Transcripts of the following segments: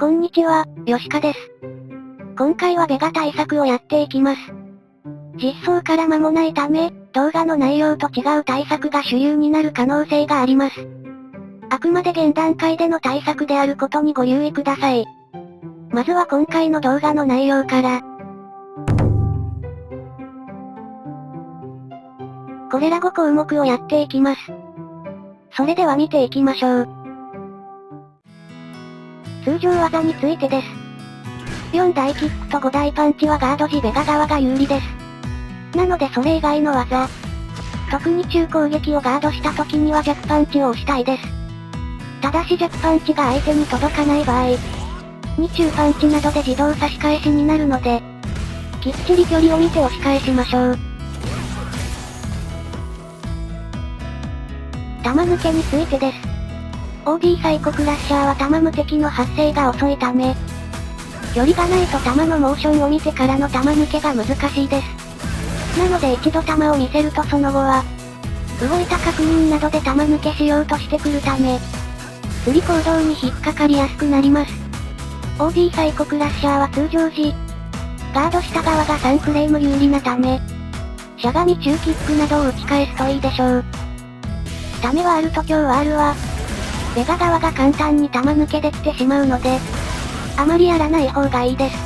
こんにちは、よしかです。今回はベガ対策をやっていきます。実装から間もないため、動画の内容と違う対策が主流になる可能性があります。あくまで現段階での対策であることにご留意ください。まずは今回の動画の内容から。これら5項目をやっていきます。それでは見ていきましょう。通常技についてです。4大キックと5大パンチはガード時ベガ側が有利です。なのでそれ以外の技、特に中攻撃をガードした時には弱パンチを押したいです。ただし弱パンチが相手に届かない場合、2中パンチなどで自動差し返しになるので、きっちり距離を見て押し返しましょう。弾抜けについてです。OD サイコクラッシャーは弾無敵の発生が遅いため、距離がないと弾のモーションを見てからの弾抜けが難しいです。なので一度弾を見せるとその後は、動いた確認などで弾抜けしようとしてくるため、釣り行動に引っかかりやすくなります。OD サイコクラッシャーは通常時、ガードした側が3フレーム有利なため、しゃがみ中キックなどを打ち返すといいでしょう。ためはあると強 R は、ベガ側が簡単に弾抜けできてしまうので、あまりやらない方がいいです。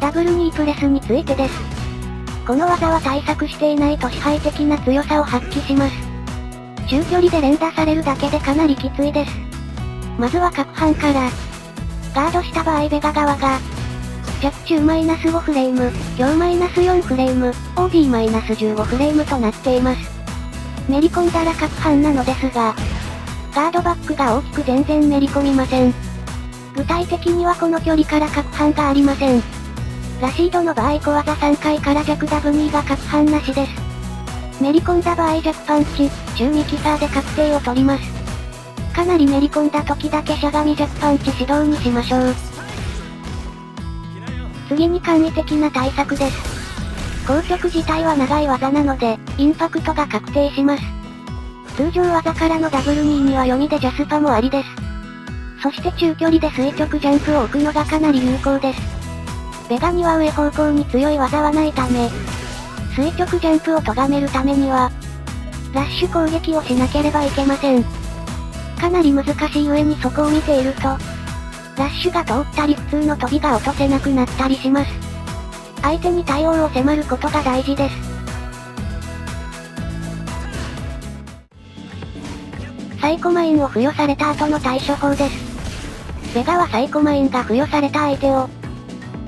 ダブルニープレスについてです。この技は対策していないと支配的な強さを発揮します。中距離で連打されるだけでかなりきついです。まずは角反から。ガードした場合ベガ側が、弱中 -5 フレーム、強 -4 フレーム、OD-15 フレームとなっています。めり込んだら角反なのですが、ガードバックが大きく全然めり込みません。具体的にはこの距離から角反がありません。ラシードの場合小技3回から弱ダブ2が角反なしです。めり込んだ場合弱パンチ、中ミキサーで確定を取ります。かなりめり込んだ時だけしゃがみ弱パンチ指導にしましょう。次に簡易的な対策です。硬直自体は長い技なので、インパクトが確定します。通常技からのダブル2には読みでジャスパもありです。そして中距離で垂直ジャンプを置くのがかなり有効です。ベガには上方向に強い技はないため、垂直ジャンプを咎めるためには、ラッシュ攻撃をしなければいけません。かなり難しい上にそこを見ていると、ラッシュが通ったり普通の飛びが落とせなくなったりします。相手に対応を迫ることが大事です。サイコマインを付与された後の対処法です。ベガはサイコマインが付与された相手を、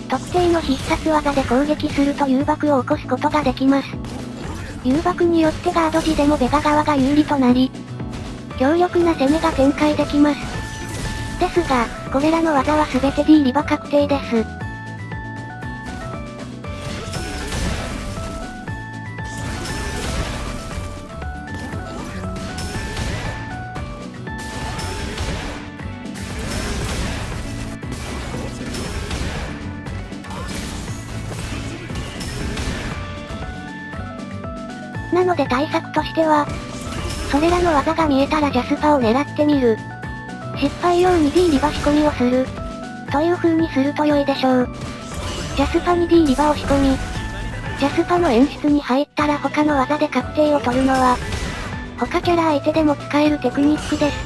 特定の必殺技で攻撃すると誘爆を起こすことができます。誘爆によってガード時でもベガ側が有利となり、強力な攻めが展開できます。ですが、これらの技は全て D リバ確定です。なので対策としては、それらの技が見えたらジャスパを狙ってみる。失敗用に D リバ仕込みをする。という風にすると良いでしょう。ジャスパに D リバを仕込み、ジャスパの演出に入ったら他の技で確定を取るのは、他キャラ相手でも使えるテクニックです。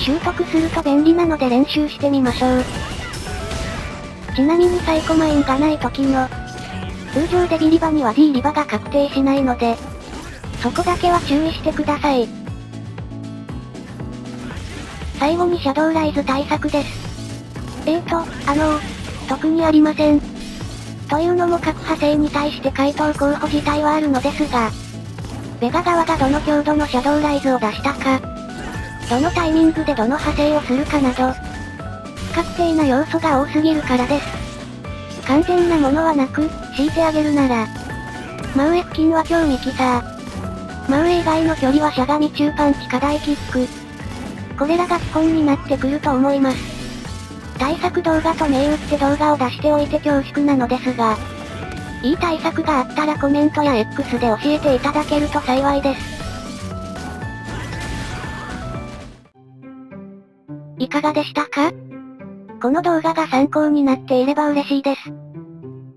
習得すると便利なので練習してみましょう。ちなみにサイコマインがない時の、通常デビリバには D リバが確定しないので、そこだけは注意してください。最後にシャドウライズ対策です。特にありません。というのも各派生に対して回答候補自体はあるのですが、ベガ側がどの強度のシャドウライズを出したか、どのタイミングでどの派生をするかなど、不確定な要素が多すぎるからです。完全なものはなく、強いてあげるなら、真上付近は強ミキサー。真上以外の距離はしゃがみ中パンチ課題キック。これらが基本になってくると思います。対策動画と銘打って動画を出しておいて恐縮なのですが、いい対策があったらコメントや X で教えていただけると幸いです。いかがでしたか？この動画が参考になっていれば嬉しいです。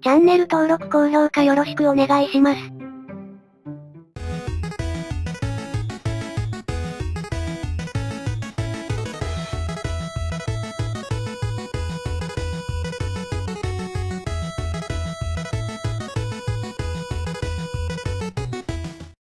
チャンネル登録高評価よろしくお願いします。